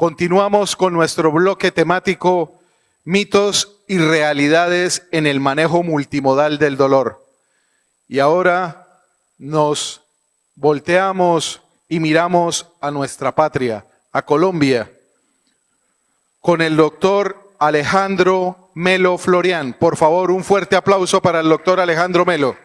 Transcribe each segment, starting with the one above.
Continuamos con nuestro bloque temático mitos y realidades en el manejo multimodal del dolor. Y ahora nos volteamos y miramos a nuestra patria, a Colombia, con el doctor Alejandro Melo Florián. Por favor, un fuerte aplauso para el doctor Alejandro Melo.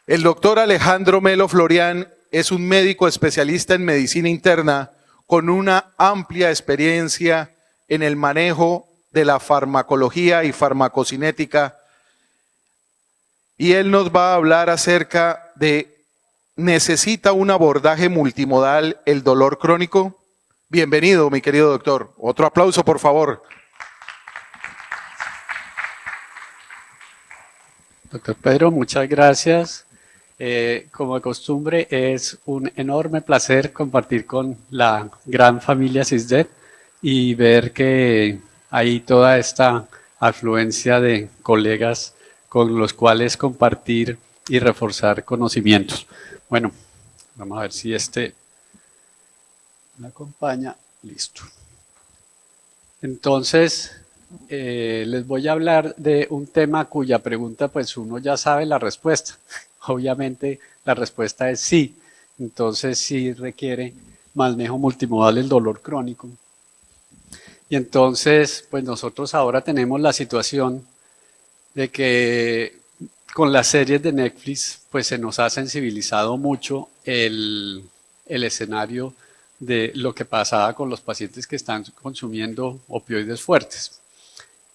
El doctor Alejandro Melo Florián es un médico especialista en medicina interna con una amplia experiencia en el manejo de la farmacología y farmacocinética. Y él nos va a hablar acerca de ¿necesita un abordaje multimodal el dolor crónico? Bienvenido, mi querido doctor. Otro aplauso, por favor. Doctor Pedro, muchas gracias. Como de costumbre, es un enorme placer compartir con la gran familia SISDET y ver que hay toda esta afluencia de colegas con los cuales compartir y reforzar conocimientos. Bueno, vamos a ver si me acompaña. Listo. Entonces, les voy a hablar de un tema cuya pregunta pues uno ya sabe la respuesta. Obviamente la respuesta es sí. Entonces sí requiere manejo multimodal el dolor crónico. Y entonces pues nosotros ahora tenemos la situación de que con las series de Netflix pues se nos ha sensibilizado mucho el escenario de lo que pasaba con los pacientes que están consumiendo opioides fuertes.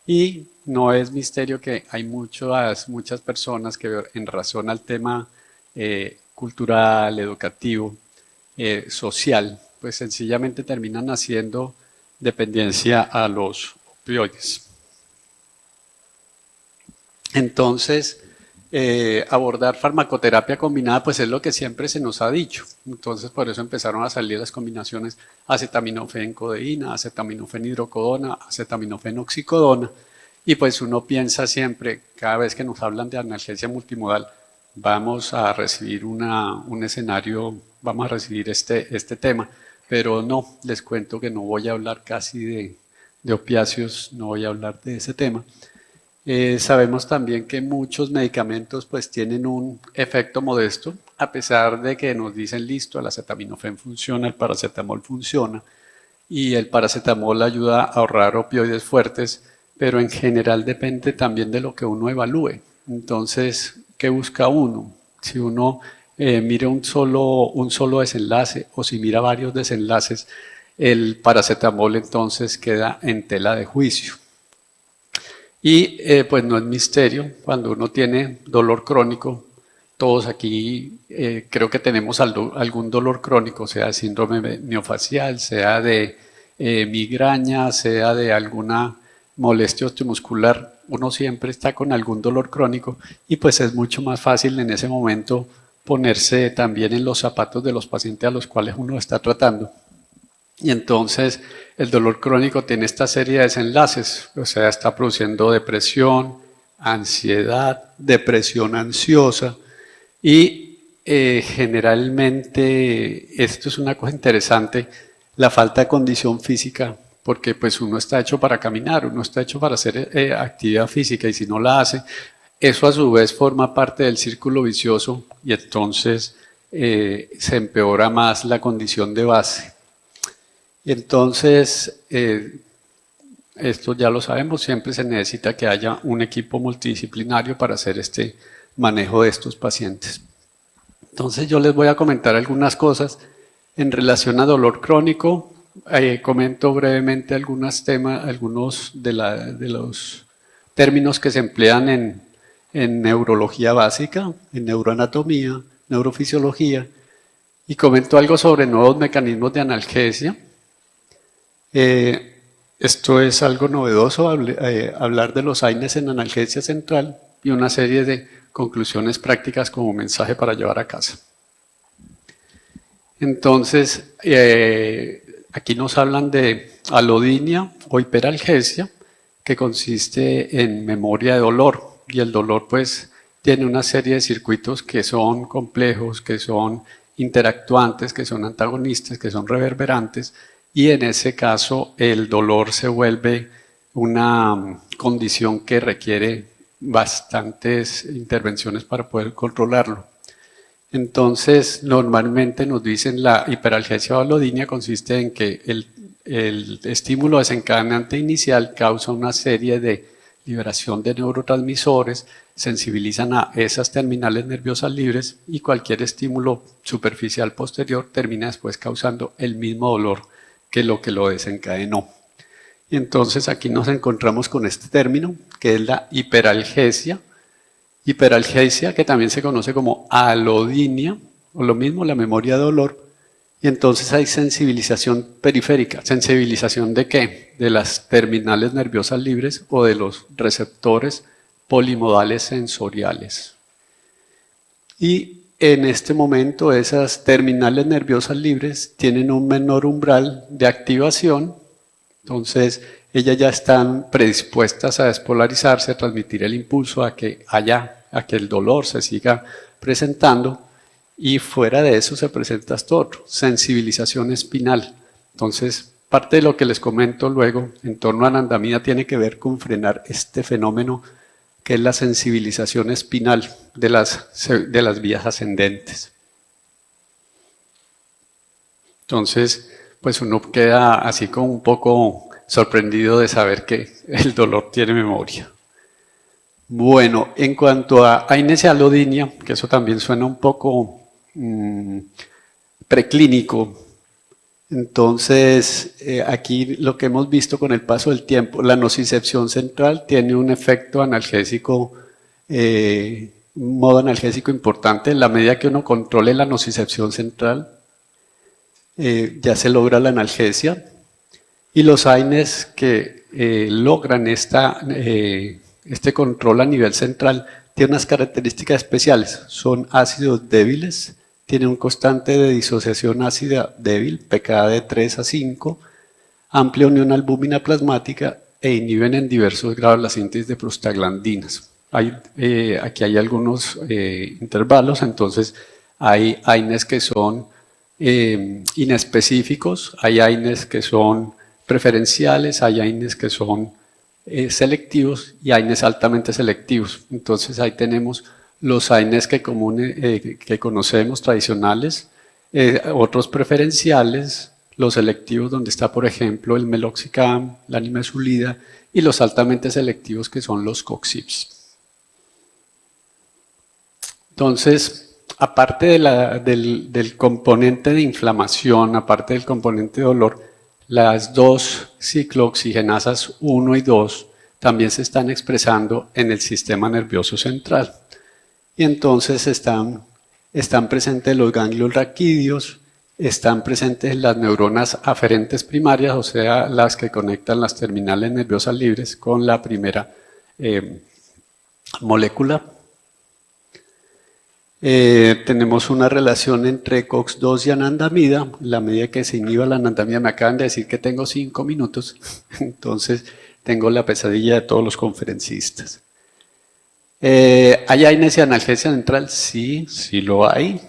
Y no es misterio que hay muchas personas que en razón al tema cultural, educativo, social, pues sencillamente terminan haciendo dependencia a los opioides. Entonces, abordar farmacoterapia combinada pues es lo que siempre se nos ha dicho. Entonces por eso empezaron a salir las combinaciones acetaminofén-codeína, acetaminofén-hidrocodona, acetaminofén-oxicodona. Y pues uno piensa siempre, cada vez que nos hablan de analgesia multimodal, vamos a recibir un escenario, vamos a recibir este tema. Pero no, les cuento que no voy a hablar casi de opiáceos, no voy a hablar de ese tema. Sabemos también que muchos medicamentos pues tienen un efecto modesto, a pesar de que nos dicen listo, el acetaminofén funciona, el paracetamol funciona y el paracetamol ayuda a ahorrar opioides fuertes, pero en general depende también de lo que uno evalúe. Entonces, ¿qué busca uno? Si uno mira un solo desenlace o si mira varios desenlaces, el paracetamol entonces queda en tela de juicio. Y pues no es misterio, cuando uno tiene dolor crónico, todos aquí creo que tenemos algún dolor crónico, sea de síndrome miofacial, sea de migraña, sea de alguna molestia osteomuscular, uno siempre está con algún dolor crónico y pues es mucho más fácil en ese momento ponerse también en los zapatos de los pacientes a los cuales uno está tratando. Y entonces el dolor crónico tiene esta serie de desenlaces, o sea, está produciendo depresión, ansiedad, depresión ansiosa y generalmente, esto es una cosa interesante, la falta de condición física, porque pues uno está hecho para caminar, uno está hecho para hacer actividad física y si no la hace, eso a su vez forma parte del círculo vicioso y entonces se empeora más la condición de base. Entonces, esto ya lo sabemos, siempre se necesita que haya un equipo multidisciplinario para hacer este manejo de estos pacientes. Entonces yo les voy a comentar algunas cosas en relación a dolor crónico. Comento brevemente algunos de los términos que se emplean en neurología básica, en neuroanatomía, neurofisiología, y comento algo sobre nuevos mecanismos de analgesia. Esto es algo novedoso, hablar de los AINES en analgesia central y una serie de conclusiones prácticas como mensaje para llevar a casa. Entonces, aquí nos hablan de alodinia o hiperalgesia, que consiste en memoria de dolor, y el dolor pues tiene una serie de circuitos que son complejos, que son interactuantes, que son antagonistas, que son reverberantes, y en ese caso el dolor se vuelve una condición que requiere bastantes intervenciones para poder controlarlo. Entonces, normalmente nos dicen la hiperalgesia valodinia consiste en que el estímulo desencadenante inicial causa una serie de liberación de neurotransmisores, sensibilizan a esas terminales nerviosas libres y cualquier estímulo superficial posterior termina después causando el mismo dolor que lo desencadenó. Y entonces aquí nos encontramos con este término que es la hiperalgesia. Hiperalgesia, que también se conoce como alodinia, o lo mismo, la memoria de dolor. Y entonces hay sensibilización periférica. ¿Sensibilización de qué? De las terminales nerviosas libres o de los receptores polimodales sensoriales. Y en este momento esas terminales nerviosas libres tienen un menor umbral de activación. Entonces ellas ya están predispuestas a despolarizarse, a transmitir el impulso a que el dolor se siga presentando, y fuera de eso se presenta esto otro, sensibilización espinal. Entonces, parte de lo que les comento luego en torno a anandamida tiene que ver con frenar este fenómeno que es la sensibilización espinal de las vías ascendentes. Entonces, pues uno queda así como un poco sorprendido de saber que el dolor tiene memoria. Bueno, en cuanto a ainesia-alodinia, que eso también suena un poco preclínico, entonces aquí lo que hemos visto con el paso del tiempo, la nocicepción central tiene un efecto analgésico, un modo analgésico importante. En la medida que uno controle la nocicepción central, ya se logra la analgesia. Y los AINES que logran este control a nivel central tienen unas características especiales. Son ácidos débiles, tienen un constante de disociación ácida débil, pKa de 3 a 5, amplia unión albúmina plasmática e inhiben en diversos grados la síntesis de prostaglandinas. Aquí hay algunos intervalos, entonces hay AINES que son inespecíficos, hay AINES que son preferenciales, hay AINES que son selectivos y AINES altamente selectivos. Entonces ahí tenemos los AINES que conocemos tradicionales, otros preferenciales, los selectivos donde está por ejemplo el meloxicam, la nimesulida, y los altamente selectivos que son los COXIPs. Entonces, aparte del componente de inflamación, aparte del componente de dolor, las dos ciclooxigenasas 1 y 2 también se están expresando en el sistema nervioso central. Y entonces están presentes los ganglios raquídeos, están presentes las neuronas aferentes primarias, o sea, las que conectan las terminales nerviosas libres con la primera molécula. Tenemos una relación entre COX-2 y anandamida. En la medida que se inhiba la anandamida, me acaban de decir que tengo 5 minutos, entonces tengo la pesadilla de todos los conferencistas. ¿Hay AINES y analgesia central? Sí, sí lo hay.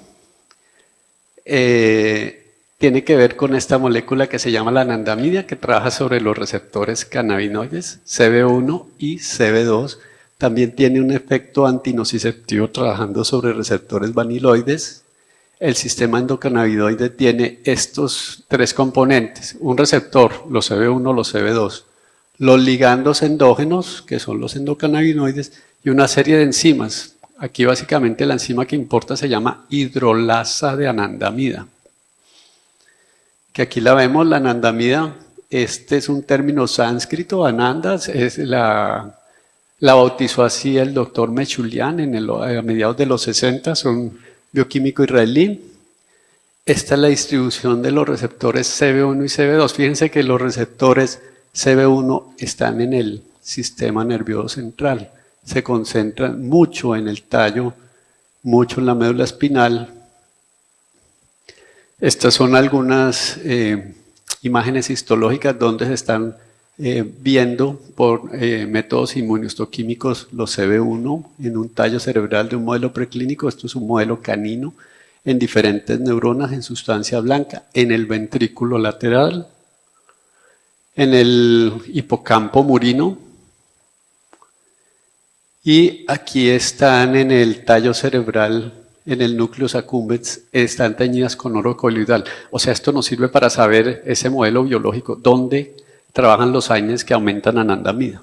Tiene que ver con esta molécula que se llama la anandamida, que trabaja sobre los receptores cannabinoides, CB1 y CB2. También tiene un efecto antinociceptivo trabajando sobre receptores vaniloides. El sistema endocannabinoide tiene estos 3 componentes: un receptor, los CB1, los CB2, los ligandos endógenos, que son los endocannabinoides, y una serie de enzimas. Aquí básicamente la enzima que importa se llama hidrolasa de anandamida. Que aquí la vemos, la anandamida, este es un término sánscrito, anandas, es la bautizó así el doctor Mechulian a mediados de los 60, un bioquímico israelí. Esta es la distribución de los receptores CB1 y CB2. Fíjense que los receptores CB1 están en el sistema nervioso central. Se concentran mucho en el tallo, mucho en la médula espinal. Estas son algunas imágenes histológicas donde se están viendo por métodos inmunohistoquímicos los CB1 en un tallo cerebral de un modelo preclínico. Esto es un modelo canino. en diferentes neuronas en sustancia blanca, en el ventrículo lateral, en el hipocampo murino, y aquí están en el tallo cerebral, en el núcleo accumbens, están teñidas con oro coloidal. O sea, esto nos sirve para saber ese modelo biológico, dónde trabajan los AINES que aumentan anandamida.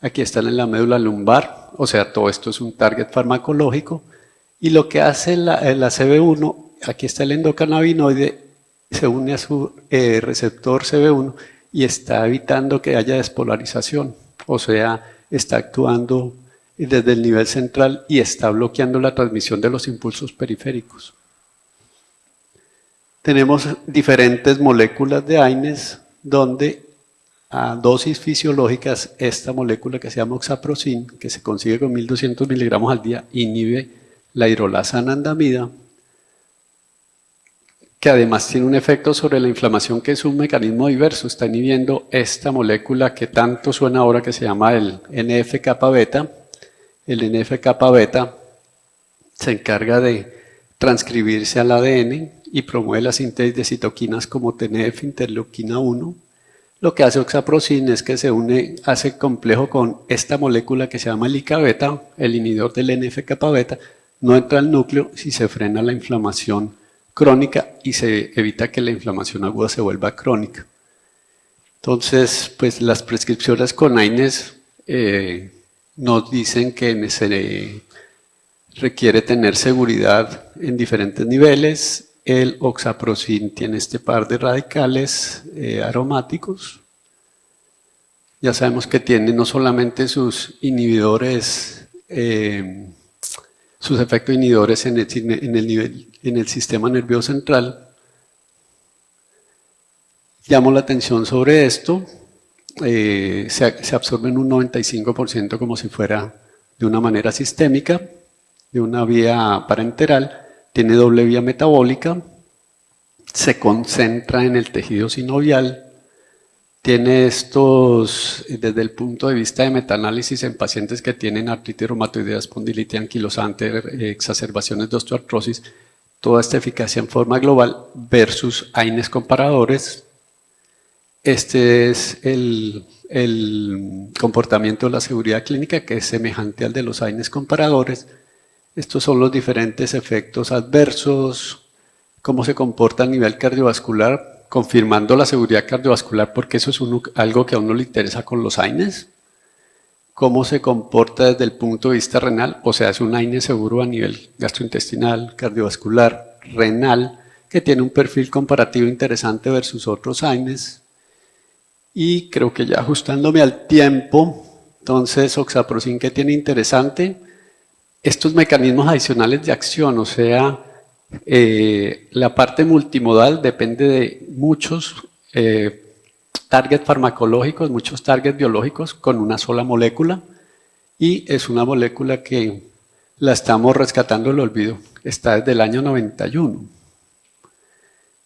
Aquí están en la médula lumbar, o sea, todo esto es un target farmacológico. Y lo que hace la CB1, aquí está el endocannabinoide, se une a su receptor CB1 y está evitando que haya despolarización, o sea, está actuando desde el nivel central y está bloqueando la transmisión de los impulsos periféricos. Tenemos diferentes moléculas de AINES donde a dosis fisiológicas esta molécula que se llama oxaprocin, que se consigue con 1200 miligramos al día, inhibe la hidrolasa anandamida, que además tiene un efecto sobre la inflamación que es un mecanismo diverso, está inhibiendo esta molécula que tanto suena ahora que se llama el NF-kappa-beta. El NF-kappa-beta se encarga de transcribirse al ADN y promueve la síntesis de citoquinas como TNF, interleuquina 1. Lo que hace oxaprocin es que se une, hace complejo con esta molécula que se llama el ICA-beta, el inhibidor del NF-kappa-beta, no entra al núcleo si se frena la inflamación crónica y se evita que la inflamación aguda se vuelva crónica. Entonces, pues las prescripciones con AINES nos dicen que se requiere tener seguridad en diferentes niveles. El oxaprocin tiene este par de radicales aromáticos. Ya sabemos que tiene no solamente sus inhibidores, sus efectos inhibidores en el sistema nervioso central. Llamo la atención sobre esto. Se absorben un 95% como si fuera de una manera sistémica, de una vía parenteral. Tiene doble vía metabólica, se concentra en el tejido sinovial, tiene estos, desde el punto de vista de metaanálisis en pacientes que tienen artritis reumatoidea, espondilitis anquilosante, exacerbaciones de osteoartrosis, toda esta eficacia en forma global versus AINES comparadores. Este es el comportamiento de la seguridad clínica, que es semejante al de los AINES comparadores. Estos son los diferentes efectos adversos, cómo se comporta a nivel cardiovascular, confirmando la seguridad cardiovascular, porque eso es algo que a uno le interesa con los AINES. Cómo se comporta desde el punto de vista renal, o sea, es un AINES seguro a nivel gastrointestinal, cardiovascular, renal, que tiene un perfil comparativo interesante versus otros AINES. Y creo que ya ajustándome al tiempo, entonces oxaprocin, ¿qué tiene interesante? Estos mecanismos adicionales de acción, o sea, la parte multimodal depende de muchos targets farmacológicos, muchos targets biológicos con una sola molécula, y es una molécula que la estamos rescatando del olvido, está desde el año 91.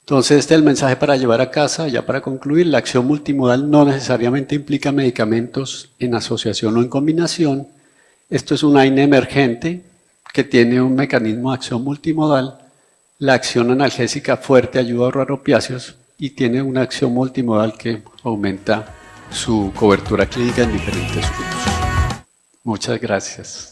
Entonces este es el mensaje para llevar a casa, ya para concluir. La acción multimodal no necesariamente implica medicamentos en asociación o en combinación. Esto es un AINE emergente que tiene un mecanismo de acción multimodal. La acción analgésica fuerte ayuda a ahorrar opiáceos y tiene una acción multimodal que aumenta su cobertura clínica en diferentes grupos. Muchas gracias.